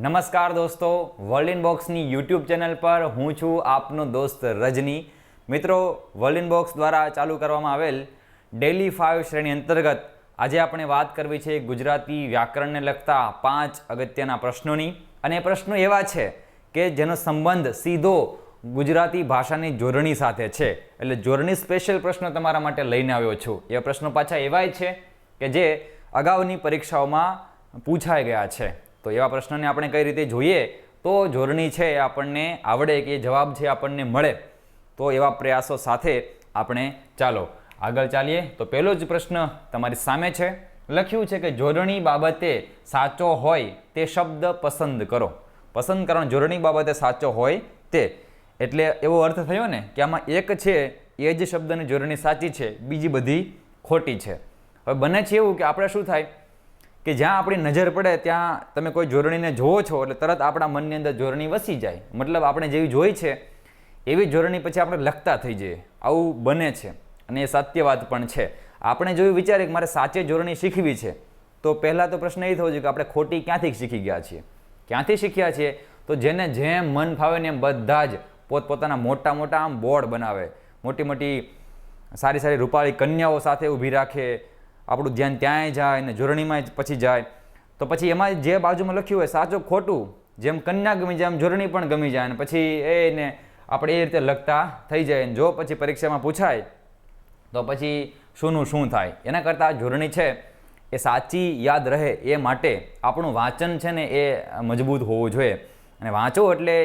નમસ્કાર દોસ્તો, world ઇનબોક્સની YouTube channel પર હું છું આપનો દોસ્ત રજની. મિત્રો, વર્લ્ડ ઇનબોક્સ દ્વારા ચાલુ કરવામાં આવેલ ડેલી 5 શ્રેણી અંતર્ગત આજે આપણે વાત કરવી છે ગુજરાતી વ્યાકરણને લગતા 5 અગત્યના પ્રશ્નોની. અને એ પ્રશ્નો એવા છે કે જેનો સંબંધ સીધો ગુજરાતી ભાષાની જોડણી સાથે છે. એટલે જોડણી સ્પેશિયલ પ્રશ્નો તમારા માટે લઈને આવ્યો છું. એ પ્રશ્નો પાછા એવાય છે કે જે અગાઉની પરીક્ષાઓમાં પૂછાઈ ગયા છે. તો એવા પ્રશ્નોને આપણે કઈ રીતે જોઈએ તો જોડણી છે આપણને આવડે કે જવાબ છે આપણને મળે. તો એવા પ્રયાસો સાથે આપણે ચાલો આગળ ચાલીએ. તો પહેલો જ પ્રશ્ન તમારી સામે છે. લખ્યું છે કે જોડણી બાબતે સાચો હોય તે શબ્દ પસંદ કરો. પસંદ કરવાનો જોડણી બાબતે સાચો હોય તે, એટલે એવો અર્થ થયો ને કે આમાં એક છે એ જ શબ્દની જોડણી સાચી છે, બીજી બધી ખોટી છે. હવે બને છે એવું કે આપણે શું થાય કે જ્યાં આપણી નજર પડે ત્યાં તમે કોઈ જોડણીને જુઓ છો એટલે તરત આપણા મનની અંદર જોડણી વસી જાય. મતલબ આપણે જેવી જોઈ છે એવી જોડણી પછી આપણે લખતા થઈ જઈએ. આવું બને છે અને એ સત્ય વાત પણ છે. આપણે જોયું વિચારીએ કે મારે સાચે જોડણી શીખવી છે તો પહેલાં તો પ્રશ્ન એ થવો જોઈએ કે આપણે ખોટી ક્યાંથી શીખી ગયા છીએ. ક્યાંથી શીખ્યા છીએ? તો જેને જેમ મન ફાવે ને એમ બધા જ પોતપોતાના મોટા મોટા આમ બોર્ડ બનાવે, મોટી મોટી સારી સારી રૂપાળી કન્યાઓ સાથે ઊભી રાખે, આપણું ધ્યાન ત્યાંય જાય ને જોડણીમાં પછી જાય. તો પછી એમાં જે બાજુમાં લખ્યું હોય સાચું ખોટું, જેમ કન્યા ગમી જાય એમ જોડણી પણ ગમી જાય, અને પછી એને આપણે એ રીતે લખતા થઈ જાય. જો પછી પરીક્ષામાં પૂછાય તો પછી શુંનું શું થાય. એના કરતાં જોડણી છે એ સાચી યાદ રહે એ માટે આપણું વાંચન છે ને એ મજબૂત હોવું જોઈએ. અને વાંચો એટલે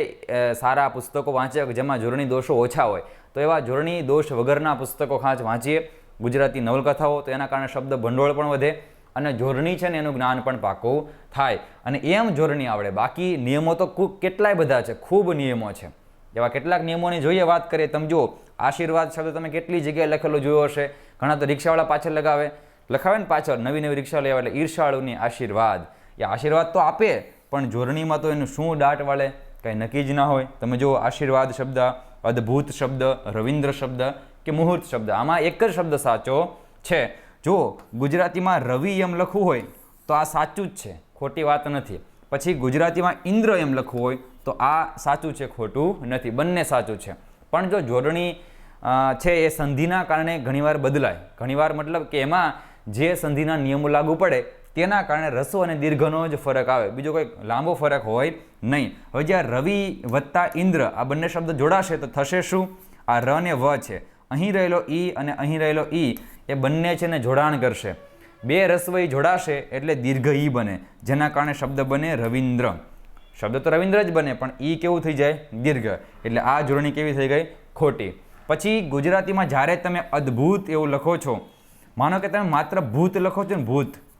સારા પુસ્તકો વાંચે જેમાં જોડણી દોષો ઓછા હોય. તો એવા જોડણી દોષ વગરના પુસ્તકો ખાસ વાંચીએ. ગુજરાતી નવલકથાઓ, તો એના કારણે શબ્દ ભંડોળ પણ વધે અને જોડણી છે ને એનું જ્ઞાન પણ પાકું થાય. અને એમ જોડણી આવડે. બાકી નિયમો તો કેટલાય બધા છે, ખૂબ નિયમો છે. એવા કેટલાક નિયમોની જોઈએ વાત કરીએ. તમે જુઓ, આશીર્વાદ શબ્દ તમે કેટલી જગ્યાએ લખેલો જોયો હશે. ઘણા તો રિક્ષાવાળા પાછળ લખાવે ને પાછળ નવી નવી રિક્ષા લેવા એટલે ઈર્ષાળુની આશીર્વાદ. એ આશીર્વાદ તો આપે પણ જોડણીમાં તો એનું શું દાટ વાળે કંઈ નક્કી જ ના હોય. તમે જુઓ, આશીર્વાદ શબ્દ, અદ્ભુત શબ્દ, રવિન્દ્ર શબ્દ કે મુહૂર્ત શબ્દ, આમાં એક જ શબ્દ સાચો છે. જો ગુજરાતીમાં રવિ એમ લખવું હોય તો આ સાચું જ છે, ખોટી વાત નથી. પછી ગુજરાતીમાં ઇન્દ્ર એમ લખવું હોય તો આ સાચું છે, ખોટું નથી, બંને સાચું છે. પણ જો જોડણી છે એ સંધિના કારણે ઘણીવાર બદલાય. ઘણીવાર મતલબ કે એમાં જે સંધિના નિયમો લાગુ પડે તેના કારણે રસ્વ અને દીર્ઘનો જ ફરક આવે, બીજો કોઈ લાંબો ફરક હોય નહીં. હવે જ્યાં રવિ વત્તા ઇન્દ્ર આ બંને શબ્દ જોડાશે તો થશે શું? આ ર ને વ છે, અહીં રહેલો ઈ અને અહીં રહેલો ઈ એ બંને છે ને જોડાણ કરશે. બે રસ્વ ઈ જોડાશે એટલે દીર્ઘ ઈ બને, જેના કારણે શબ્દ બને રવિન્દ્ર. શબ્દ તો રવિન્દ્ર જ બને પણ ઈ કેવું થઈ જાય? દીર્ઘ. એટલે આ જોડણી કેવી થઈ ગઈ? ખોટી. પછી ગુજરાતીમાં જ્યારે તમે અદ્ભુત એવું લખો છો, માનો કે તમે માત્ર ભૂત લખો છો ને,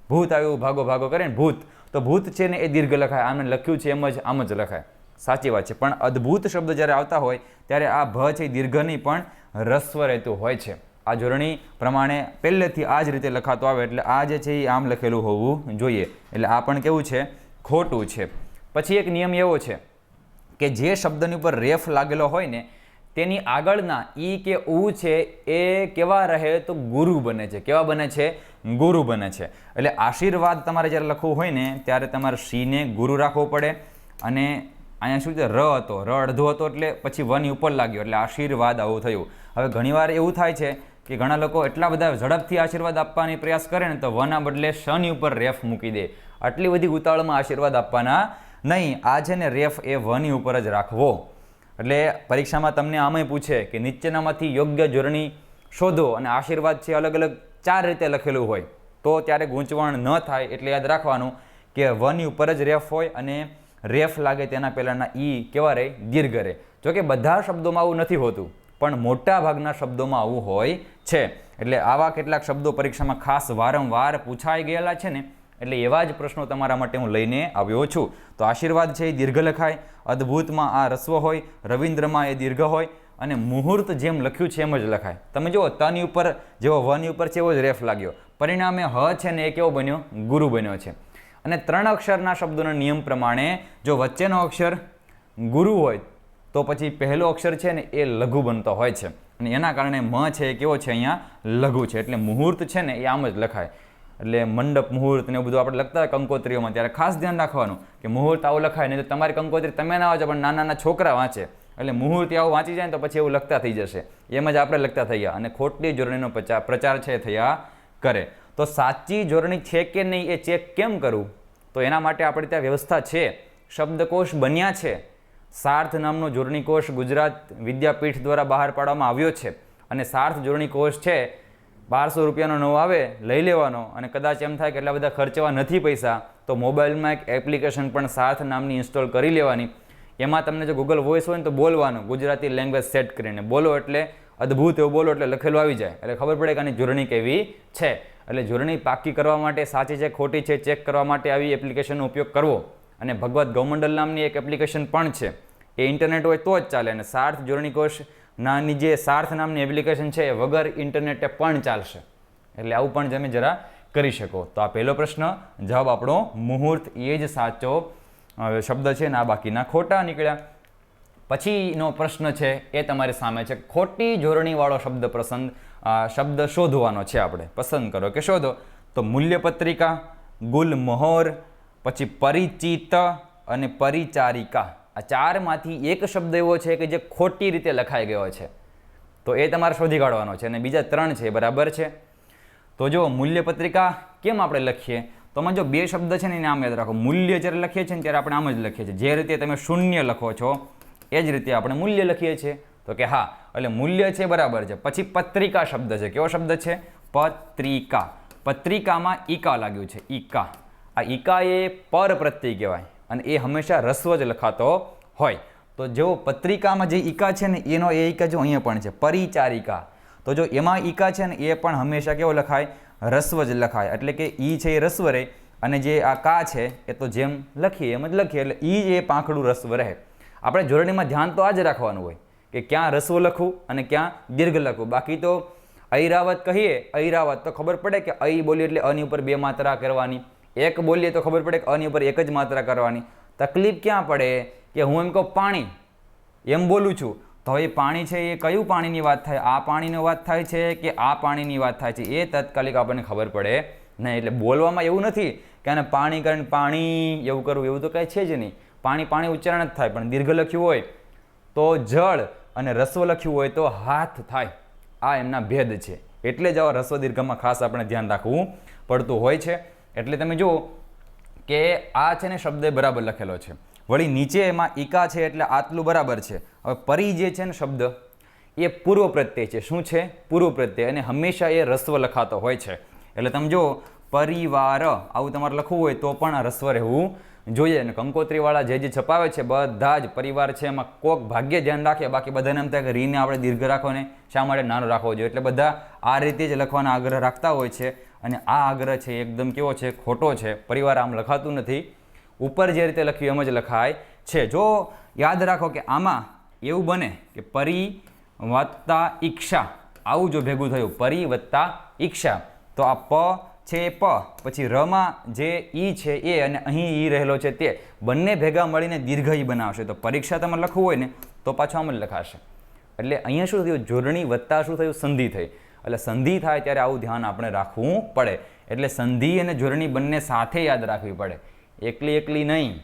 ભૂત આવ્યું ભાગો ભાગો કરે ને ભૂત, તો ભૂત છે ને એ દીર્ઘ લખાય. આમ લખ્યું છે એમ જ આમ જ લખાય, સાચી વાત છે. પણ અદ્ભુત શબ્દ જ્યારે આવતા હોય ત્યારે આ ભ છે દીર્ઘ નહીં પણ રસ્વ રહેતું હોય છે. આ જોડણી પ્રમાણે પહેલેથી આ જ રીતે લખાતો આવે એટલે આ જે છે એ આમ લખેલું હોવું જોઈએ. એટલે આ પણ કેવું છે? ખોટું છે. પછી એક નિયમ એવો છે કે જે શબ્દની ઉપર રેફ લાગેલો હોય ને તેની આગળના ઈ કે ઉ છે એ કેવા રહે તો ગુરુ બને છે. કેવા બને છે? ગુરુ બને છે. એટલે આશીર્વાદ તમારે જ્યારે લખવું હોય ને ત્યારે તમારે શીને ગુરુ રાખવો પડે. અને અહીંયા શું છે? ર હતો, ર અડધો હતો એટલે પછી વની ઉપર લાગ્યો એટલે આશીર્વાદ આવું થયું. હવે ઘણીવાર એવું થાય છે કે ઘણા લોકો એટલા બધા ઝડપથી આશીર્વાદ આપવાની પ્રયાસ કરે ને તો વના બદલે શની ઉપર રેફ મૂકી દે. આટલી બધી ઉતાવળમાં આશીર્વાદ આપવાના નહીં. આ છે ને રેફ એ વની ઉપર જ રાખવો. એટલે પરીક્ષામાં તમને આમાંય પૂછે કે નીચેનામાંથી યોગ્ય જોડણી શોધો અને આશીર્વાદ છે અલગ અલગ 4 રીતે લખેલું હોય તો ત્યારે ગૂંચવણ ન થાય. એટલે યાદ રાખવાનું કે વની ઉપર જ રેફ હોય અને રેફ લાગે તેના પહેલાંના ઈ કેવા રહે? દીર્ઘ રહે. જોકે બધા શબ્દોમાં આવું નથી હોતું પણ મોટા ભાગના શબ્દોમાં આવું હોય છે. એટલે આવા કેટલાક શબ્દો પરીક્ષામાં ખાસ વારંવાર પૂછાઈ ગયેલા છે ને, એટલે એવા જ પ્રશ્નો તમારા માટે હું લઈને આવ્યો છું. તો આશીર્વાદ છે એ દીર્ઘ લખાય, અદ્ભુતમાં આ રસ્વ હોય, રવિન્દ્રમાં એ દીર્ઘ હોય અને મુહૂર્ત જેમ લખ્યું છે એમ જ લખાય. તમે જુઓ, તની ઉપર જેવો વની ઉપર છે એવો જ રેફ લાગ્યો, પરિણામે હ છે ને એ કેવો બન્યો? ગુરુ બન્યો છે. અને 3 અક્ષરના શબ્દોના નિયમ પ્રમાણે જો વચ્ચેનો અક્ષર ગુરુ હોય તો પછી પહેલો અક્ષર છે ને એ લઘુ બનતો હોય છે અને એના કારણે મ છે એ કેવો છે? અહીંયા લઘુ છે. એટલે મુહૂર્ત છે ને એ આમ જ લખાય. એટલે મંડપ મુહૂર્ત ને એવું બધું આપણે લખતા હોય કંકોત્રીઓમાં, ત્યારે ખાસ ધ્યાન રાખવાનું કે મુહૂર્ત આવું લખાય. નહીં તો તમારી કંકોત્રી તમે ના વાંચો પણ નાના નાના છોકરા વાંચે, એટલે મુહૂર્ત આવું વાંચી જાય ને તો પછી એવું લખતા થઈ જશે. એમ જ આપણે લખતા થઈ ગયા અને ખોટી જોડણીનો પ્રચાર છે થયા કરે. તો સાચી જોડણી છે કે નહીં એ ચેક કેમ કરવું? તો એના માટે આપણે ત્યાં વ્યવસ્થા છે, શબ્દકોશ બન્યા છે. સાર્થ નામનો જોડણીકોશ ગુજરાત વિદ્યાપીઠ દ્વારા બહાર પાડવામાં આવ્યો છે અને સાર્થ જોડણીકોશ છે 1200 રૂપિયાનો નવો આવે, લઈ લેવાનો. અને કદાચ એમ થાય કે એટલા બધા ખર્ચવા નથી પૈસા, તો મોબાઈલમાં એક એપ્લિકેશન પણ સાર્થ નામની ઇન્સ્ટોલ કરી લેવાની. એમાં તમને જો ગૂગલ વોઇસ હોય ને તો બોલવાનું, ગુજરાતી લેંગ્વેજ સેટ કરીને બોલો એટલે અદ્ભુત એવું બોલો એટલે લખેલું આવી જાય, એટલે ખબર પડે કે આની જોડણી કેવી છે. એટલે જોડણી પાકી કરવા માટે, સાચી છે ખોટી છે ચેક કરવા માટે આવી એપ્લિકેશનનો ઉપયોગ કરવો. અને ભગવત ગૌમંડલ નામની એક એપ્લિકેશન પણ છે, એ ઇન્ટરનેટ હોય તો જ ચાલે. અને સાર્થ જોડણીકોશ નાની જે સાર્થ નામની એપ્લિકેશન છે એ વગર ઇન્ટરનેટે પણ ચાલશે. એટલે આવું પણ તમે જરા કરી શકો. તો આ પહેલો પ્રશ્ન, જવાબ આપણો મુહૂર્ત એ જ સાચો શબ્દ છે ને આ બાકીના ખોટા નીકળ્યા. પછીનો પ્રશ્ન છે એ તમારી સામે છે, ખોટી જોડણીવાળો શબ્દ શોધવાનો છે. આપણે પસંદ કરો કે શોધો. તો મૂલ્યપત્રિકા, ગુલમહોર, પછી પરિચિત અને પરિચારિકા, આ ચારમાંથી એક શબ્દ એવો છે કે જે ખોટી રીતે લખાઈ ગયો છે, તો એ તમારે શોધી કાઢવાનો છે. અને બીજા 3 છે બરાબર છે. તો જો મૂલ્યપત્રિકા કેમ આપણે લખીએ, તો આમાં જો 2 શબ્દ છે ને એને આમ યાદ રાખો. મૂલ્ય જ્યારે લખીએ છીએ ને ત્યારે આપણે આમ જ લખીએ છીએ, જે રીતે તમે શૂન્ય લખો છો એ જ રીતે આપણે મૂલ્ય લખીએ છીએ. તો કે હા, એટલે મૂલ્ય છે બરાબર છે. પછી પત્રિકા શબ્દ છે, કેવો શબ્દ છે? પત્રિકા. પત્રિકામાં ઈકા લાગ્યું છે, ઈકા. આ ઈકા એ પર પ્રત્યય કહેવાય અને એ હંમેશા રસ્વ જ લખાતો હોય. તો જો પત્રિકામાં જે ઈકા છે ને એનો એ ઈકા જો અહીંયા પણ છે, પરિચારિકા. તો જો એમાં ઈકા છે ને એ પણ હંમેશા કેવો લખાય? રસ્વ જ લખાય. એટલે કે ઈ છે એ રસ્વ રહે અને જે આ કા છે એ તો જેમ લખીએ એમ જ લખીએ, એટલે ઈ જે પાંખડું રસ્વ રહે. આપણે જોડણીમાં ધ્યાન તો આ જ રાખવાનું હોય કે ક્યાં રસ્વ લખવું અને ક્યાં દીર્ઘ લખવું. બાકી તો ઐરાવત કહીએ, ઐરાવત તો ખબર પડે કે ઐ બોલીએ એટલે અની ઉપર 2 માત્રા કરવાની, એક બોલીએ તો ખબર પડે કે અની ઉપર 1 જ માત્રા કરવાની. તકલીફ ક્યાં પડે કે હું એમ કહું પાણી, એમ બોલું છું, તો એ પાણી છે એ કયું પાણીની વાત થાય? આ પાણીની વાત થાય છે કે આ પાણીની વાત થાય છે? એ તાત્કાલિક આપણને ખબર પડે નહીં. એટલે બોલવામાં એવું નથી કે આને પાણી કરીને પાણી એવું કરવું, એવું તો કાંઈ છે જ નહીં. પાણી પાણી ઉચ્ચારણ જ થાય, પણ દીર્ઘ લખ્યું હોય તો જળ અને રસ્વ લખ્યું હોય તો હાથ થાય. આ એમના ભેદ છે. એટલે જ આવા રસ્વ દીર્ઘમાં ખાસ આપણે ધ્યાન રાખવું પડતું હોય છે. એટલે તમે જુઓ કે આ છે ને શબ્દ બરાબર લખેલો છે, વળી નીચે એમાં ઈકા છે એટલે આટલું બરાબર છે. હવે પરી જે છે ને શબ્દ એ પૂર્વ પ્રત્યય છે. શું છે? પૂર્વ પ્રત્યય. અને હંમેશા એ રસ્વ લખાતો હોય છે. એટલે તમે જો પરિવાર આવું તમારે લખવું હોય તો પણ આ રસ્વ રહેવું જોઈએ. અને કંકોત્રીવાળા જે છપાવે છે બધા જ પરિવાર છે, એમાં કોક ભાગ્ય ધ્યાન રાખે, બાકી બધાને એમ થાય કે રીને આપણે દીર્ઘ રાખો ને શા માટે નાનો રાખવો જોઈએ. એટલે બધા આ રીતે જ લખવાના આગ્રહ રાખતા હોય છે. અને આ આગ્રહ છે એકદમ કેવો છે? ખોટો છે. પરિવાર આમ લખાતું નથી, ઉપર જે રીતે લખ્યું એમ જ લખાય છે. જો યાદ રાખો કે આમાં એવું બને કે પરી વત્તા ઈક્ષા, આવું જો ભેગું થયું પરી વત્તા ઈક્ષા, તો આ પ છે એ પ, પછી રમાં જે ઈ છે એ અને અહીં ઈ રહેલો છે તે બંને ભેગા મળીને દીર્ઘ ઈ બનાવશે. તો પરીક્ષા તમારે લખવું હોય ને તો પાછું આમ જ લખાશે. એટલે અહીંયા શું થયું? જોડણી વત્તા શું થયું? સંધિ થઈ. એટલે સંધિ થાય ત્યારે આવું ધ્યાન આપણે રાખવું પડે. એટલે સંધિ અને જોડણી બંને સાથે યાદ રાખવી પડે, એકલી એકલી નહીં.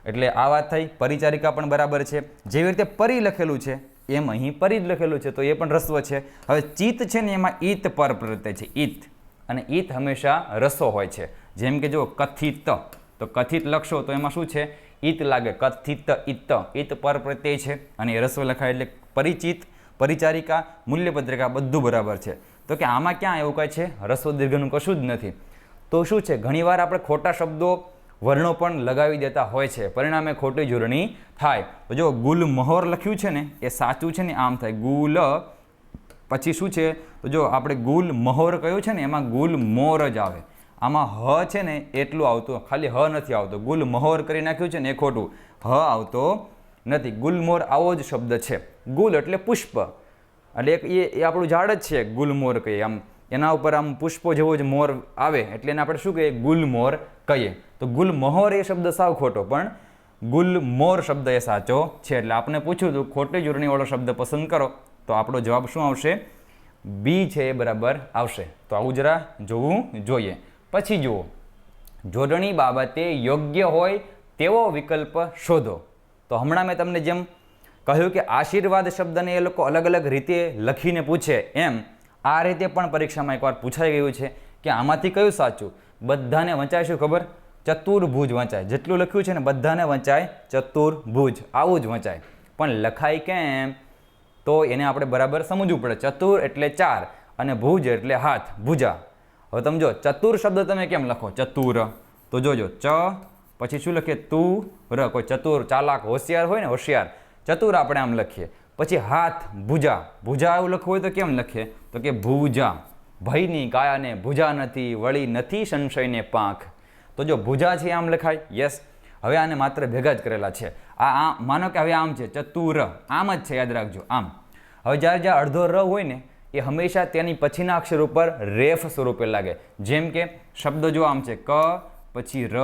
એટલે આ વાત થઈ. પરિચારિકા પણ બરાબર છે. જેવી રીતે પરી લખેલું છે એમ અહીં પરી જ લખેલું છે, તો એ પણ રસ્વ છે. હવે ચિત્ત છે ને એમાં ઈત પર પ્રત્યય છે, ઈત. અને ઈત હંમેશા રસો હોય છે. જેમ કે જો કથિત, તો કથિત લખશો તો એમાં શું છે? ઈત લાગે. કથિત ઈત, ઈત પર પ્રત્યય છે અને એ રસ્વ લખાય. એટલે પરિચિત, પરિચારિકા, મૂલ્યપત્રિકા બધું બરાબર છે. તો કે આમાં ક્યાં એવું કહે છે? રસ્વ દીર્ઘનું કશું જ નથી. તો શું છે? ઘણીવાર આપણે ખોટા શબ્દો વર્ણો પણ લગાવી દેતા હોય છે, પરિણામે ખોટી જોડણી થાય. તો જો ગુલમહોર લખ્યું છે ને એ સાચું છે ને આમ થાય ગુલ, પછી શું છે? તો જો આપણે ગુલમહોર કહ્યું છે ને એમાં ગુલમોર જ આવે. આમાં હ છે ને એટલું આવતું, ખાલી હ નથી આવતો. ગુલમહોર કરી નાખ્યું છે ને એ ખોટું, હ આવતો નથી. ગુલમોર આવો જ શબ્દ છે. ગુલ એટલે પુષ્પ, એટલે એ આપણું ઝાડ જ છે ગુલમોર કહીએ. આમ એના ઉપર આમ પુષ્પો જેવો જ મોર આવે એટલે એને આપણે શું કહીએ? ગુલમોર કહીએ. તો ગુલમહોર એ શબ્દ સાવ ખોટો, પણ ગુલમોર શબ્દ એ સાચો છે. એટલે આપણે પૂછ્યું હતું ખોટી જોડણીવાળો શબ્દ પસંદ કરો, તો આપણો જવાબ શું આવશે? બી છે એ બરાબર આવશે. તો આવું જરા જોવું જોઈએ. પછી જુઓ, જોડણી બાબતે યોગ્ય હોય તેવો વિકલ્પ શોધો. તો હમણાં મેં તમને જેમ કહ્યું કે આશીર્વાદ શબ્દને એ લોકો અલગ અલગ રીતે લખીને પૂછે, એમ આ રીતે પણ પરીક્ષામાં એકવાર પૂછાઈ ગયું છે કે આમાંથી કયું સાચું. બધાને વંચાય શું ખબર? ચતુર્ભુજ વંચાય. જેટલું લખ્યું છે ને બધાને વંચાય ચતુર્ભુજ, આવું જ વંચાય. પણ લખાય કેમ? તો એને આપણે બરાબર સમજવું પડે. ચતુર એટલે 4 અને ભુજ એટલે હાથ, ભુજા. હવે તમે જો ચતુર શબ્દ તમે કેમ લખો? ચતુર. તો જોજો, ચ પછી શું લખીએ? તું ર. કોઈ ચતુર, ચાલાક, હોશિયાર હોય ને, હોશિયાર. ચતુર આપણે આમ લખીએ. પછી હાથ, ભુજા. ભુજા એવું લખવું હોય તો કેમ લખીએ? તો કે ભુજા. ભયની કાયાને ભુજા નથી, વળી નથી સંશયને પાંખ. તો જો ભુજા છે આમ લખાય. યસ. હવે આને માત્ર ભેગા જ કરેલા છે. આ માનો કે હવે આમ છે ચતુર, આમ જ છે, યાદ રાખજો, આમ. હવે જ્યારે જ્યાં અડધો ર હોય ને એ હંમેશા તેની પછીના અક્ષર ઉપર રેફ સ્વરૂપે લાગે. જેમ કે શબ્દ જો આમ છે ક પછી ર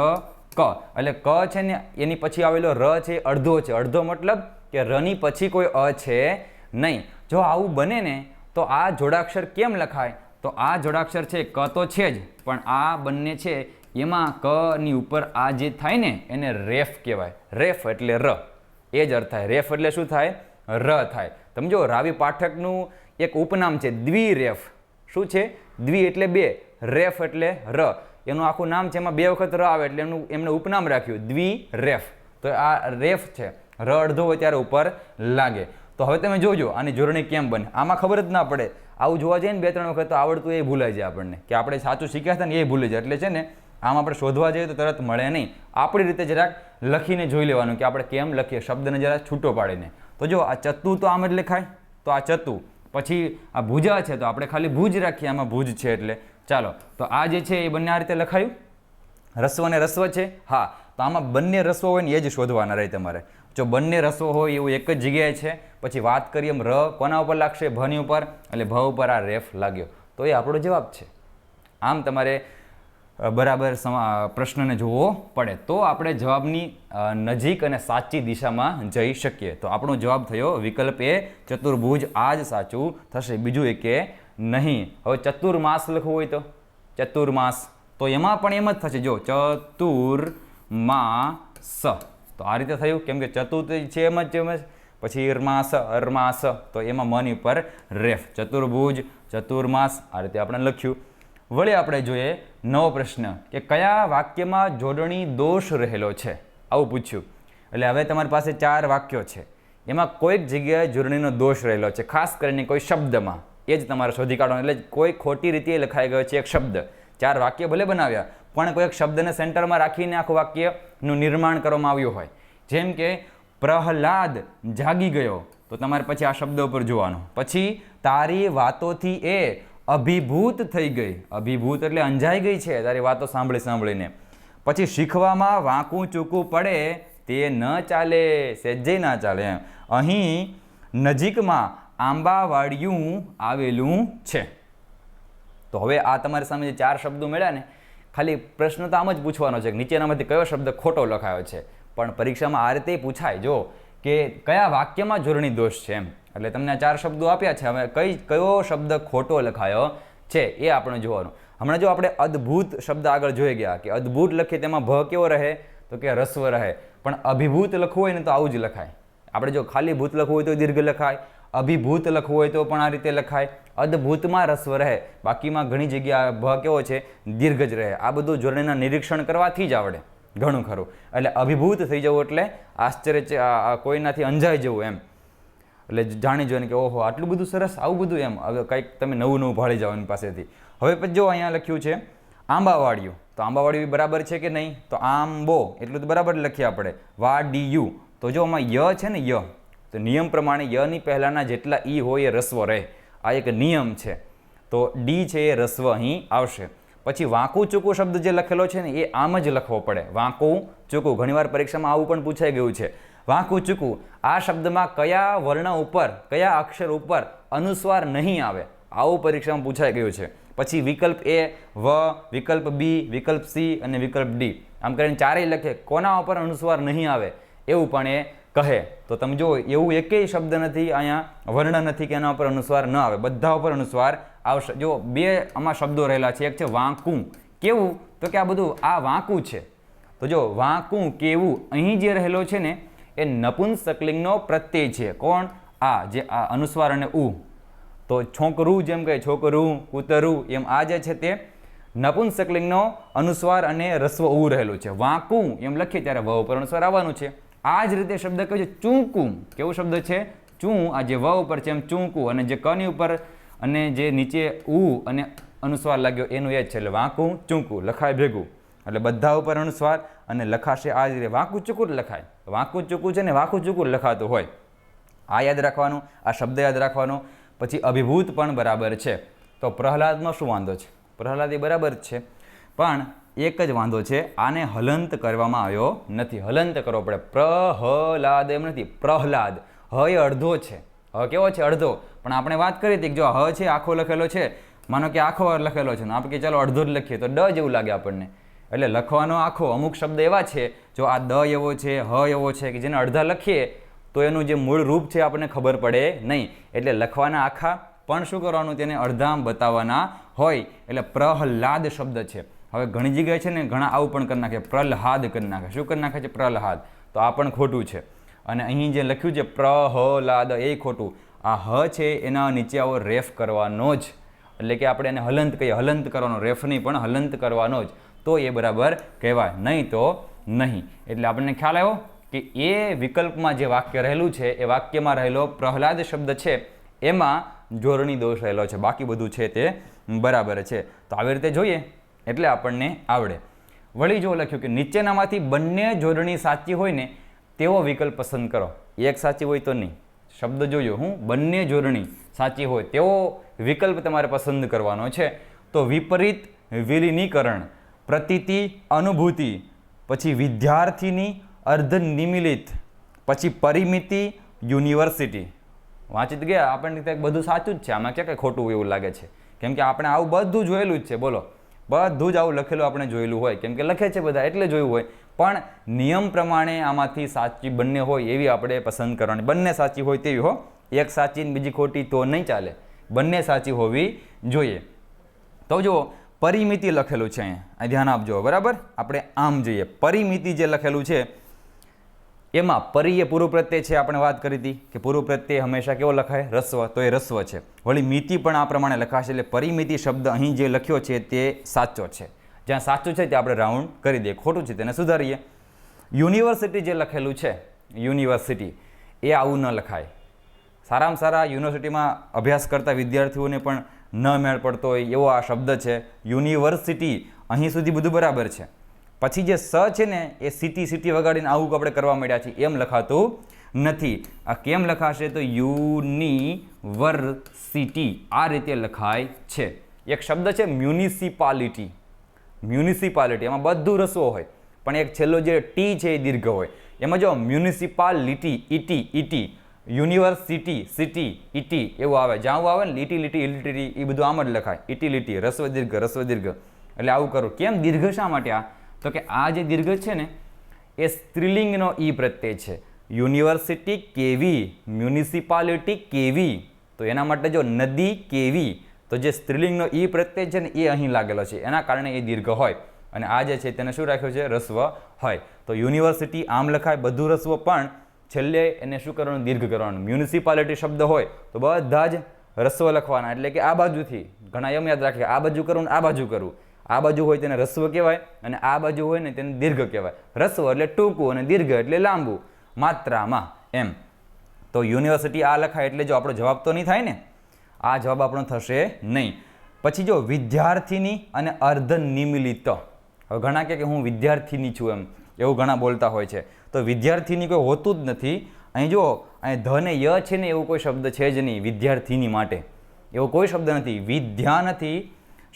ક, એટલે ક છે ને એની પછી આવેલો ર છે અડધો છે. અડધો મતલબ કે રની પછી કોઈ અ છે નહીં. જો આવું બને ને તો આ જોડાક્ષર કેમ લખાય? તો આ જોડાક્ષર છે ક તો છે જ, પણ આ બંને છે એમાં ક ની ઉપર આ જે થાય ને એને રેફ કહેવાય. રેફ એટલે ર, એ જ અર્થ થાય. રેફ એટલે શું થાય? ર થાય. સમજો, રાવી પાઠકનું એક ઉપનામ છે દ્વિરેફ. શું છે? દ્વિ એટલે 2, રેફ એટલે ર. એનું આખું નામ છે, એમાં 2 વખત ર આવે એટલે એમને ઉપનામ રાખ્યું દ્વિરેફ. તો આ રેફ છે, ર અડધો હોય ત્યારે ઉપર લાગે. તો હવે તમે જોજો આની જોડણી કેમ બને. આમાં ખબર જ ના પડે. આવું જોવા જઈએ ને 2-3 વખત તો આવડતું એ ભૂલાઈ જાય આપણને, કે આપણે સાચું શીખ્યા હતા ને એ ભૂલી જાય. એટલે છે ને આમ આપણે શોધવા જઈએ તો તરત મળે નહીં. આપણી રીતે જરાક લખીને જોઈ લેવાનું કે આપણે કેમ લખીએ, શબ્દને જરા છૂટો પાડીને. તો જો આ ચતુ તો આમ જ લખાય, તો આ ચતુ. પછી આ ભુજા છે તો આપણે ખાલી ભુજ રાખીએ, આમાં ભુજ છે એટલે ચાલો. તો આ જે છે એ બંને આ રીતે લખાયું. રસ્વ અને રસ્વ છે, હા. તો આમાં બંને રસ્વ હોય ને એ જ શોધવાના રહે તમારે. જો બંને રસ્વ હોય એવું એક જ જગ્યાએ છે, પછી વાત કરીએ એમ ર કોના ઉપર લાગશે? ભની ઉપર, એટલે ભ ઉપર આ રેફ લાગ્યો. તો એ આપણો જવાબ છે. આમ તમારે બરાબર પ્રશ્નને જોવો પડે તો આપણે જવાબની નજીક અને સાચી દિશામાં જઈ શકીએ. તો આપણો જવાબ થયો વિકલ્પ એ, ચતુર્ભુજ. આ જ સાચું થશે, બીજું એ કે નહીં. હવે ચતુર્માસ લખવું હોય તો ચતુર્માસ, તો એમાં પણ એમ જ થશે. જો ચતુર્માસ, તો આ રીતે થયું. કેમ કે ચતુર્થ છે એમ જ. પછી અરમાસ, અરમાસ, તો એમાં મની ઉપર રેફ. ચતુર્ભુજ, ચતુર્માસ, આ રીતે આપણે લખ્યું. વળી આપણે જોઈએ નવો પ્રશ્ન કે કયા વાક્યમાં જોડણી દોષ રહેલો છે, આવું પૂછ્યું. એટલે હવે તમારી પાસે 4 વાક્યો છે, એમાં કોઈક જગ્યાએ જોડણીનો દોષ રહેલો છે, ખાસ કરીને કોઈ શબ્દમાં. એ જ તમારે શોધી કાઢવાનું. એટલે કોઈ ખોટી રીતે લખાઈ ગયો છે એક શબ્દ. 4 વાક્ય ભલે બનાવ્યા, પણ કોઈક શબ્દને સેન્ટરમાં રાખીને આખું વાક્યનું નિર્માણ કરવામાં આવ્યું હોય. જેમ કે પ્રહલાદ જાગી ગયો, તો તમારે પછી આ શબ્દ ઉપર જોવાનું. પછી તારી વાતોથી એ અભિભૂત થઈ ગઈ. અભિભૂત એટલે અંજાઈ ગઈ છે તારી વાતો સાંભળીને. પછી શીખવામાં વાંકું ચૂકું પડે તે ન ચાલે, સહેજે ના ચાલે. અહીં નજીકમાં આંબાવાડિયું આવેલું છે. તો હવે આ તમારી સામે જે 4 શબ્દો મળ્યા ને, ખાલી પ્રશ્ન તો આમ જ પૂછવાનો છે કે નીચેનામાંથી કયો શબ્દ ખોટો લખાયો છે. પણ પરીક્ષામાં આ રીતે પૂછાય જો કે કયા વાક્યમાં જોડણી દોષ છે એમ. એટલે તમને આ 4 શબ્દો આપ્યા છે. હવે કયો શબ્દ ખોટો લખાયો છે એ આપણે જોવાનું. હમણાં જો આપણે અદ્ભુત શબ્દ આગળ જોઈ ગયા કે અદ્ભુત લખીએ તેમાં ભ કેવો રહે? તો કે રસ્વ રહે. પણ અભિભૂત લખવું હોય ને તો આવું જ લખાય. આપણે જો ખાલી ભૂત લખવું હોય તો દીર્ઘ લખાય, અભિભૂત લખવું હોય તો પણ આ રીતે લખાય. અદ્ભુતમાં રસ્વ રહે, બાકીમાં ઘણી જગ્યા ભ કેવો છે? દીર્ઘ જ રહે. આ બધું જોડણીના નિરીક્ષણ કરવાથી જ આવડે ઘણું ખરું. એટલે અભિભૂત થઈ જવું એટલે આશ્ચર્ય, કોઈનાથી અંજાઈ જવું એમ. એટલે જાણી જોઈને કે ઓહો આટલું બધું સરસ, આવું બધું એમ. હવે કંઈક તમે નવું ભાળી જાઓ એની પાસેથી. હવે પછી જો અહીંયા લખ્યું છે આંબાવાડિયું, તો આંબાવાડિયું બરાબર છે કે નહીં? તો આંબો એટલું તો બરાબર લખીએ આપણે. વાડિયું, તો જો આમાં ય છે ને ય, તો નિયમ પ્રમાણે યની પહેલાંના જેટલા ઈ હોય એ રસ્વ રહે. આ એક નિયમ છે. તો ડી છે એ રસ્વ અહીં આવશે. પછી વાંકું ચૂકું શબ્દ જે લખેલો છે ને એ આમ જ લખવો પડે. વાંકું ચૂકું, ઘણીવાર પરીક્ષામાં આવું પણ પૂછાઈ ગયું છે. વાંકું ચૂકું, આ શબ્દમાં કયા વર્ણ ઉપર, કયા અક્ષર ઉપર અનુસ્વાર નહીં આવે, આવું પરીક્ષામાં પૂછાઈ ગયું છે. પછી વિકલ્પ એ, વ, વિકલ્પ બી, વિકલ્પ સી અને વિકલ્પ ડી, આમ કરીને 4 લખે. કોના ઉપર અનુસ્વાર નહીં આવે એવું પણ એ કહે. તો તમે જો એવું એકેય શબ્દ નથી, અહીંયા વર્ણ નથી કે એના ઉપર અનુસ્વાર ન આવે. બધા ઉપર અનુસ્વાર આવશે. જો 2 આમાં શબ્દો રહેલા છે. એક છે વાંકું, કેવું? તો કે આ બધું આ વાંકું છે. તો જો વાંકું કેવું અહીં જે રહેલો છે ને એ નપુંસકલિંગનો પ્રત્યય છે. કોણ? આ જે આ અનુસ્વાર અને ઉ. તો છોકરું જેમ કહે છોકરું, કૂતરું, એમ આ જે છે તે નપુંસકલિંગનો અનુસ્વાર અને રસ્વ ઉ રહેલું છે. વાંકું એમ લખીએ ત્યારે વ ઉપર અનુસ્વાર આવવાનું છે. આ જ રીતે શબ્દ કયો છે? ચૂંકું. કેવો શબ્દ છે? ચૂં. આ જે વ ઉપર છે એમ ચૂંકું, અને જે કની ઉપર અને જે નીચે ઉ અને અનુસ્વાર લાગ્યો એનું એ જ છે. એટલે વાંકું ચૂંકું લખાય ભેગું. એટલે બધા ઉપર અનુસ્વાર અને લખાશે આ જ રીતે. વાંકું ચૂકું લખાય. વાંકું ચૂકું છે ને વાંકું ચૂકું લખાતું હોય. આ યાદ રાખવાનું, આ શબ્દ યાદ રાખવાનો. પછી અભિભૂત પણ બરાબર છે. તો પ્રહલાદમાં શું વાંધો છે? પ્રહલાદ એ બરાબર જ છે, પણ એક જ વાંધો છે, આને હલંત કરવામાં આવ્યો નથી. હલંત કરવો પડે. પ્રહલાદ એમ નથી, પ્રહલાદ. હ એ અડધો છે. હ કેવો છે? અડધો. પણ આપણે વાત કરી હતી કે જો હ છે આખો લખેલો છે, માનો કે આખો લખેલો છે ને આપણે કે ચાલો અડધો જ લખીએ તો ડ જેવું લાગે આપણને. એટલે લખવાનો આખો. અમુક શબ્દ એવા છે જો આ દ એવો છે, હ એવો છે કે જેને અડધા લખીએ તો એનું જે મૂળ રૂપ છે આપણને ખબર પડે નહીં. એટલે લખવાના આખા, પણ શું કરવાનું? તેને અડધામ બતાવવાના હોય. એટલે પ્રહલાદ શબ્દ છે. હવે ઘણી જગ્યાએ છે ને ઘણા આવું પણ કરી નાખે, પ્રહલાદ કરી નાખે. શું કરી નાખે છે? પ્રહલાદ. તો આ પણ ખોટું છે. અને અહીં જે લખ્યું છે પ્રહલાદ એ ખોટું. આ હ છે એના નીચે આવો રેફ કરવાનો જ. એટલે કે આપણે એને હલંત કહીએ, હલંત કરવાનો, રેફ નહીં પણ હલંત કરવાનો જ. તો એ બરાબર કહેવાય, નહીં તો નહીં. એટલે આપણને ખ્યાલ આવ્યો કે એ વિકલ્પમાં જે વાક્ય રહેલું છે એ વાક્યમાં રહેલો પ્રહલાદ શબ્દ છે એમાં જોડણી દોષ રહેલો છે. બાકી બધું છે તે બરાબર છે. તો આવી રીતે જોઈએ એટલે આપણને આવડે. વળી જો લખ્યું કે નીચેનામાંથી બંને જોડણી સાચી હોય ને તેવો વિકલ્પ પસંદ કરો. એક સાચી હોય તો નહીં. શબ્દ જોયો હું, બંને જોડણી સાચી હોય તેવો વિકલ્પ તમારે પસંદ કરવાનો છે. તો વિપરીત વિલીનીકરણ, પ્રતીતિ અનુભૂતિ, પછી વિદ્યાર્થીની અર્ધનિમિલિત, પછી પરિમિતિ યુનિવર્સિટી. વાંચી ગયા આપણને બધું સાચું જ છે. આમાં ક્યાં કંઈ ખોટું એવું લાગે છે? કેમ કે આપણે આવું બધું જોયેલું જ છે. બોલો, બધું જ આવું લખેલું આપણે જોયેલું હોય. કેમ કે લખે છે બધા એટલે જોયું હોય. પણ નિયમ પ્રમાણે આમાંથી સાચી બંને હોય એવી આપણે પસંદ કરવાની. બંને સાચી હોય તેવી હો. એક સાચી ને બીજી ખોટી તો નહીં ચાલે. બંને સાચી હોવી જોઈએ. તો જુઓ પરિમિતિ લખેલું છે અહીંયા, ધ્યાન આપજો. બરાબર, આપણે આમ જોઈએ. પરિમિતિ જે લખેલું છે એમાં પરી એ પૂર્વ પ્રત્યય છે. આપણે વાત કરી હતી કે પૂર્વ પ્રત્યય હંમેશા કેવો લખાય? રસ્વ. તો એ રસ્વ છે. વળી મિતિ પણ આ પ્રમાણે લખાશે. એટલે પરિમિતિ શબ્દ અહીં જે લખ્યો છે તે સાચો છે. જ્યાં સાચું છે તે આપણે રાઉન્ડ કરી દઈએ, ખોટું છે તેને સુધારીએ. યુનિવર્સિટી જે લખેલું છે, યુનિવર્સિટી, એ આવું ન લખાય. સારામાં સારા યુનિવર્સિટીમાં અભ્યાસ કરતા વિદ્યાર્થીઓને પણ ન મેળ પડતો હોય એવો આ શબ્દ છે યુનિવર્સિટી. અહીં સુધી બધું બરાબર છે. પછી જે સ છે ને એ સિટી સિટી વગાડીને આવું આપણે કરવા માંડ્યા છીએ, એમ લખાતું નથી. આ કેમ લખાશે? તો યુનિવર્સિટી આ રીતે લખાય છે. એક શબ્દ છે મ્યુનિસિપાલિટી. મ્યુનિસિપાલિટી એમાં બધું રસવો હોય, પણ એક છેલ્લો જે ટી છે એ દીર્ઘ હોય. એમાં જો municipality, ET ET, university city ET એવું આવે. જ્યાં આવે ને લીટી લીટી ઇલિટી એ બધું આમ જ લખાય. ઈટી લીટી, રસ્વ દીર્ઘ, રસ્વ દીર્ઘ. એટલે આવું કરું. કેમ દીર્ઘ શા માટે? આ તો કે આ જે દીર્ઘ છે ને એ સ્ત્રીલિંગનો ઈ પ્રત્યય છે. યુનિવર્સિટી કેવી, મ્યુનિસિપાલિટી કેવી. તો એના માટે જો નદી કેવી, તો જે સ્ત્રીલિંગનો ઈ પ્રત્યય છે ને એ અહીં લાગેલો છે, એના કારણે એ દીર્ઘ હોય. અને આ જે છે તેને શું રાખ્યું છે? રસ્વ હોય. તો યુનિવર્સિટી આમ લખાય, બધું રસ્વ, પણ છેલ્લે એને શું કરવાનું? દીર્ઘ કરવાનું. મ્યુનિસિપાલિટી શબ્દ હોય તો બધા જ રસ્વ લખવાના. એટલે કે આ બાજુથી ઘણા એમ યાદ રાખે આ બાજુ કરવું ને આ બાજુ કરવું. આ બાજુ હોય તેને રસ્વ કહેવાય અને આ બાજુ હોય ને તેને દીર્ઘ કહેવાય. રસ્વ એટલે ટૂંકું અને દીર્ઘ એટલે લાંબુ માત્રામાં એમ. તો યુનિવર્સિટી આ લખાય એટલે જો આપણો જવાબ તો નહીં થાય ને, આ જવાબ આપણો થશે નહીં. પછી જો વિદ્યાર્થીની અને અર્ધનિમિલિત. હવે ઘણા કહે કે હું વિદ્યાર્થીની છું એમ, એવું ઘણા બોલતા હોય છે. તો વિદ્યાર્થીની કોઈ હોતું જ નથી. અહીં જો અહીં ધ ને ય છે ને એવું કોઈ શબ્દ છે જ નહીં વિદ્યાર્થીની માટે. એવો કોઈ શબ્દ નથી. વિદ્યા નથી,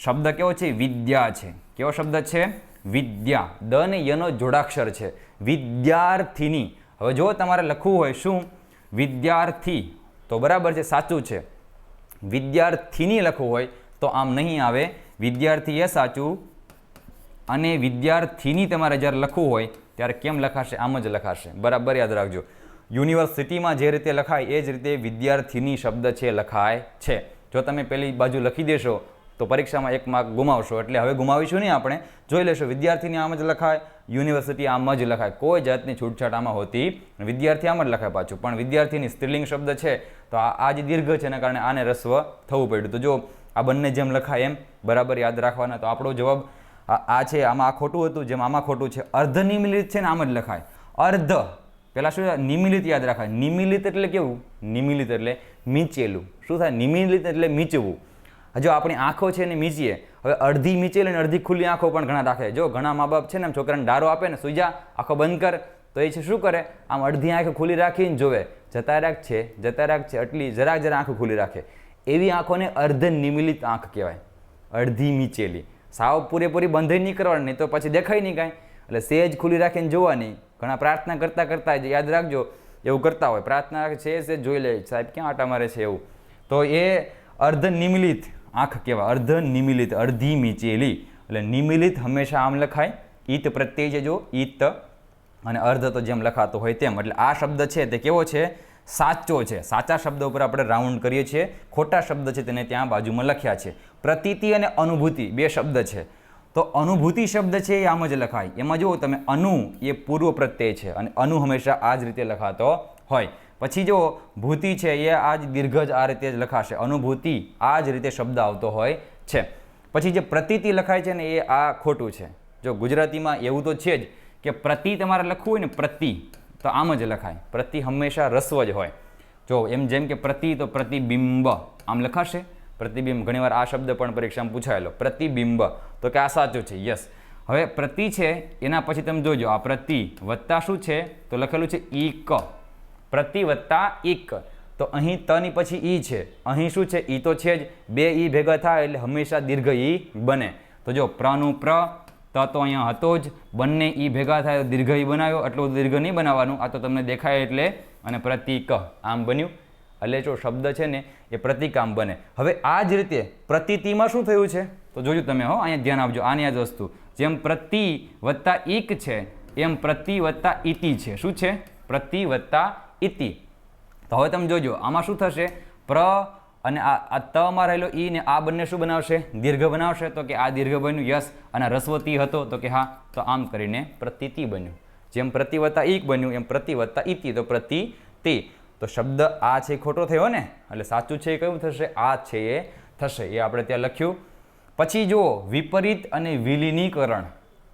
શબ્દ કેવો છે? વિદ્યા છે. કેવો શબ્દ છે? વિદ્યા. દ ને યનો જોડાક્ષર છે. વિદ્યાર્થીની. હવે જો તમારે લખવું હોય શું? વિદ્યાર્થી તો બરાબર છે, સાચું છે. વિદ્યાર્થીની લખવું હોય તો આમ નહીં આવે. વિદ્યાર્થી એ સાચું અને વિદ્યાર્થીની તમારે જ્યારે લખવું હોય ત્યારે કેમ લખાશે? આમ જ લખાશે. બરાબર યાદ રાખજો. યુનિવર્સિટીમાં જે રીતે લખાય એ જ રીતે વિદ્યાર્થીની શબ્દ છે લખાય છે. જો તમે પેલી બાજુ લખી દેશો તો પરીક્ષામાં 1 માર્ક ગુમાવશો. એટલે હવે ગુમાવીશું નહીં, આપણે જોઈ લેશું. વિદ્યાર્થીની આમ જ લખાય, યુનિવર્સિટી આમ જ લખાય, કોઈ જાતની છૂટછાટ આમાં હોતી. વિદ્યાર્થી આમ જ લખાય પાછું, પણ વિદ્યાર્થીની સ્ત્રીલિંગ શબ્દ છે તો આ જે દીર્ઘ છે એના કારણે આને રસ્વ થવું પડ્યું. તો જો આ બંને જેમ લખાય એમ બરાબર યાદ રાખવાના. તો આપણો જવાબ આ છે. આમાં આ ખોટું હતું, જેમ આમાં ખોટું છે. અર્ધ નિમિલિત છે ને આમ જ લખાય. અર્ધ પહેલાં શું નિમિલિત યાદ રાખાય. નિમિલિત એટલે કેવું? નિમિલિત એટલે મીચેલું. શું થાય? નિમિલિત એટલે મીચવું. જો આપણી આંખો છે ને મીચીએ, હવે અડધી મીચેલી અને અડધી ખુલ્લી આંખો પણ ઘણા રાખે. જો ઘણા મા બાપ છે ને છોકરાને ડારો આપે ને, સુઈ જા, આંખો બંધ કર, તો એ છે શું કરે? આમ અડધી આંખો ખુલ્લી રાખીને જોવે, જતા રાખ છે, જતા રાખ છે, એટલી જરાક આંખો ખુલ્લી રાખે. એવી આંખોને અર્ધ નિમિલિત આંખ કહેવાય. અડધી મીચેલી. સાવ પૂરેપૂરી બંધ નહીં કરવાની, નહીં તો પછી દેખાય નહીં કાંઈ. એટલે સેજ ખુલ્લી રાખીને જોવાની. ઘણા પ્રાર્થના કરતાં કરતાં યાદ રાખજો એવું કરતા હોય, પ્રાર્થના છે સેજ જોઈ લે, સાહેબ ક્યાં આટા મારે છે એવું. તો એ અર્ધ નિમિલિત આંખ કહેવાય. અર્ધ નિમિલિત, અડધી મીચેલી. એટલે નિમિલિત હંમેશા આમ લખાય. ઈત પ્રત્યય છે, જો ઈત, અને અર્ધ તો જેમ લખાતો હોય તેમ. એટલે આ શબ્દ છે તે કેવો છે? સાચો છે. સાચા શબ્દ ઉપર આપણે રાઉન્ડ કરીએ છીએ. ખોટા શબ્દ છે તેને ત્યાં બાજુમાં લખ્યા છે. પ્રતીતિ અને અનુભૂતિ 2 શબ્દ છે. તો અનુભૂતિ શબ્દ છે એ આમ જ લખાય. એમાં જુઓ તમે, અનુ એ પૂર્વ પ્રત્યય છે અને અનુ હંમેશા આ જ રીતે લખાતો હોય. પછી જો ભૂતિ છે એ આ જ દીર્ઘ જ આ રીતે જ લખાશે. અનુભૂતિ આ જ રીતે શબ્દ આવતો હોય છે. પછી જે પ્રતીતિ લખાય છે ને એ આ ખોટું છે. જો ગુજરાતીમાં એવું તો છે જ કે પ્રતિ તમારે લખવું હોય ને, પ્રતિ તો આમ જ લખાય. પ્રતિ હંમેશા રસ્વ જ હોય. જો એમ જેમ કે પ્રતિ તો પ્રતિબિંબ આમ લખાશે. પ્રતિબિંબ ઘણીવાર આ શબ્દ પણ પરીક્ષામાં પૂછાયેલો. પ્રતિબિંબ તો કે આ સાચું છે, યસ. હવે પ્રતિ છે એના પછી તમે જોજો, આ પ્રતિ વત્તા શું છે તો લખેલું છે ઈક. પ્રતિ વત્તા ઈક. તો અહીં તની પછી ઈ છે, અહીં શું છે? ઈ તો છે જ. 2 ઈ ભેગા થાય એટલે હંમેશા દીર્ઘ ઈ બને. તો જો પ્રનું પ્ર, ત તો અહીંયા હતો જ, બંને ઈ ભેગા થાય તો દીર્ઘ ઈ બનાવ્યો. એટલું દીર્ઘ નહીં બનાવવાનું, આ તો તમને દેખાય એટલે. અને પ્રતિક આમ બન્યું. એટલે જો શબ્દ છે ને એ પ્રતિક આમ બને. હવે આ જ રીતે પ્રતીતિમાં શું થયું છે તો જોજો તમે, હો અહીંયા ધ્યાન આપજો. આની આ જ વસ્તુ, જેમ પ્રતિ વત્તા ઈક છે એમ પ્રતિ વત્તા ઇતિ છે. શું છે? પ્રતિ વત્તા ઇતિ. તો હવે તમે જોજો આમાં શું થશે? પ્ર અને આ તમાં રહેલો ઈ ને આ બંને શું બનાવશે? દીર્ઘ બનાવશે. તો કે આ દીર્ઘ બન્યું, યસ. અને રસ્વતી હતો તો કે હા, તો આમ કરીને પ્રતીતિ બન્યું. જેમ પ્રતિ વત્તા ઈક બન્યું એમ પ્રતિ વત્તા ઇતિ, તો પ્રતિતિ. તો શબ્દ આ છે ખોટો થયો ને, એટલે સાચું છે એ કયું થશે? આ છે એ થશે. એ આપણે ત્યાં લખ્યું. પછી જુઓ વિપરીત અને વિલીનીકરણ.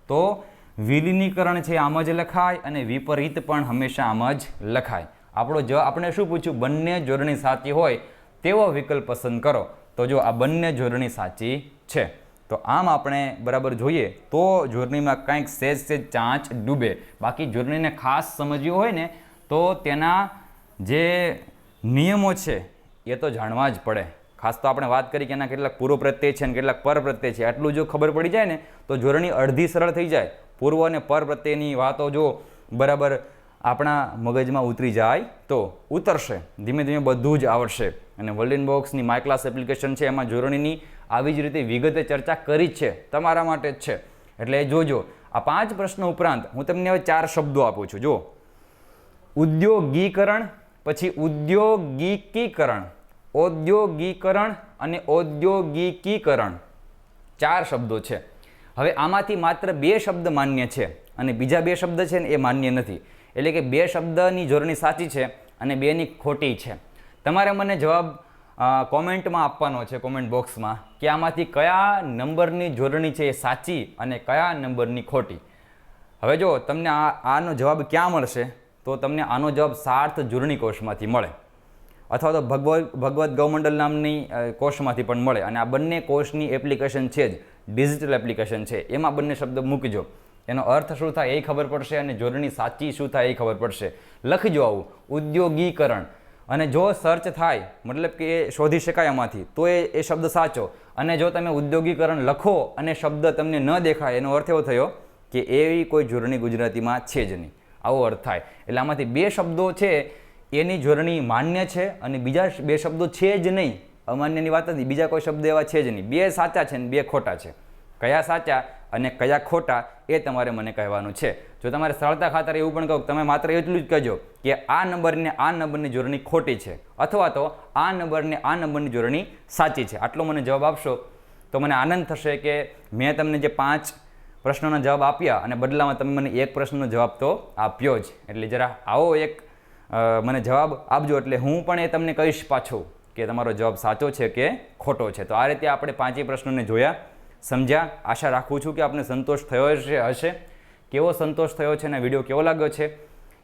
તો વિલીનીકરણ છે આમ જ લખાય અને વિપરીત પણ હંમેશા આમ જ લખાય. આપણો જવાબ, આપણે શું પૂછ્યું? બંને જોડણી સાચી હોય તેવો વિકલ્પ પસંદ કરો. તો જો આ બંને જોડણી સાચી છે. તો આમ આપણે બરાબર જોઈએ તો જોડણીમાં કંઈક સેજ ચાંચ ડૂબે. બાકી જોડણીને ખાસ સમજ્યું હોય ને તો તેના જે નિયમો છે એ તો જાણવા જ પડે. ખાસ તો આપણે વાત કરી કે એના કેટલાક પૂર્વ પ્રત્યય છે અને કેટલાક પર પ્રત્યય છે. આટલું જો ખબર પડી જાય ને તો જોડણી અડધી સરળ થઈ જાય. પૂર્વ અને પર પ્રત્યયની વાતો જો બરાબર આપણા મગજમાં ઉતરી જાય તો ઉતરશે. ધીમે ધીમે બધું જ આવડશે. અને વર્લ્ડ બોક્સની માય ક્લાસ એપ્લિકેશન છે એમાં જોડણીની આવી જ રીતે વિગતે ચર્ચા કરી જ છે, તમારા માટે જ છે. એટલે જોજો. આ 5 પ્રશ્નો ઉપરાંત હું તમને હવે 4 શબ્દો આપું છું. જો ઉદ્યોગીકરણ, પછી ઉદ્યોગિકીકરણ, ઔદ્યોગિકરણ અને ઔદ્યોગિકીકરણ, 4 શબ્દો છે. હવે આમાંથી માત્ર 2 શબ્દ માન્ય છે અને બીજા 2 શબ્દ છે ને એ માન્ય નથી. એટલે કે 2 શબ્દની જોડણી સાચી છે અને 2ની ખોટી છે. તમારે મને જવાબ કોમેન્ટમાં આપવાનો છે, કોમેન્ટ બોક્સમાં, કે આમાંથી કયા નંબરની જોડણી છે એ સાચી અને કયા નંબરની ખોટી. હવે જો તમને આનો જવાબ ક્યાં મળશે તો તમને આનો જવાબ સાર્થ જોડણી કોષમાંથી મળે, અથવા તો ભગવત ગૌમંડલ નામની કોષમાંથી પણ મળે. અને આ બંને કોષની એપ્લિકેશન છે જ, ડિજિટલ એપ્લિકેશન છે, એમાં બંને શબ્દ મૂકજો. એનો અર્થ શું થાય એ ખબર પડશે અને જોડણી સાચી શું થાય એ ખબર પડશે. લખજો આવું ઉદ્યોગીકરણ. અને જો સર્ચ થાય, મતલબ કે એ શોધી શકાય એમાંથી, તો એ શબ્દ સાચો. અને જો તમે ઉદ્યોગીકરણ લખો અને શબ્દ તમને ન દેખાય, એનો અર્થ એવો થયો કે એવી કોઈ જોડણી ગુજરાતીમાં છે જ નહીં. આવો અર્થ થાય. એટલે આમાંથી 2 શબ્દો છે એની જોડણી માન્ય છે અને બીજા 2 શબ્દો છે જ નહીં. અમાન્યની વાત નથી, બીજા કોઈ શબ્દ એવા છે જ નહીં. 2 સાચા છે અને 2 ખોટા છે. કયા સાચા અને કયા ખોટા એ તમારે મને કહેવાનું છે. જો તમારે સરળતા ખાતર એવું પણ કહો, તમે માત્ર એટલું જ કહેજો કે આ નંબરને આ નંબરની જોડણી ખોટી છે, અથવા તો આ નંબરને આ નંબરની જોડણી સાચી છે. આટલો મને જવાબ આપશો તો મને આનંદ થશે કે મેં તમને જે 5 પ્રશ્નોના જવાબ આપ્યા અને બદલામાં તમે મને એક પ્રશ્નનો જવાબ તો આપ્યો જ. એટલે જરા આવો એક મને જવાબ આપજો, એટલે હું પણ એ તમને કહીશ પાછું કે તમારો જવાબ સાચો છે કે ખોટો છે. તો આ રીતે આપણે 5 પ્રશ્નોને જોયા, સમજ્યા. આશા રાખું છું કે આપને સંતોષ થયો હશે. કેવો સંતોષ થયો છે અને વિડીયો કેવો લાગ્યો છે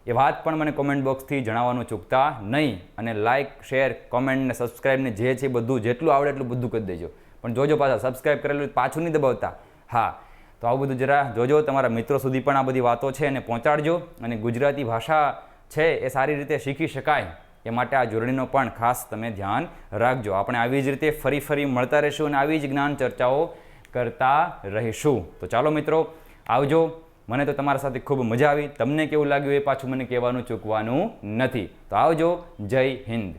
એ વાત પણ મને કોમેન્ટ બોક્સથી જણાવવાનું ચૂકતા નહીં. અને લાઇક, શેર, કોમેન્ટ ને સબસ્ક્રાઈબ ને જે છે બધું જેટલું આવડે એટલું બધું કરી દેજો. પણ જોજો પાછા સબસ્ક્રાઈબ કરેલું પાછું નહીં દબાવતા. હા, તો આવું બધું જરા જોજો. તમારા મિત્રો સુધી પણ આ બધી વાતો છે એને પહોંચાડજો. અને ગુજરાતી ભાષા છે એ સારી રીતે શીખી શકાય એ માટે આ જોડણીનો પણ ખાસ તમે ધ્યાન રાખજો. આપણે આવી જ રીતે ફરી મળતા રહીશું અને આવી જ જ્ઞાન ચર્ચાઓ કરતા રહીશું. તો ચાલો મિત્રો, આવજો. મને તો તમારા સાથે ખૂબ મજા આવી. તમને કેવું લાગ્યું એ પાછું મને કહેવાનું ચૂકવાનું નથી. તો આવજો. જય હિન્દ.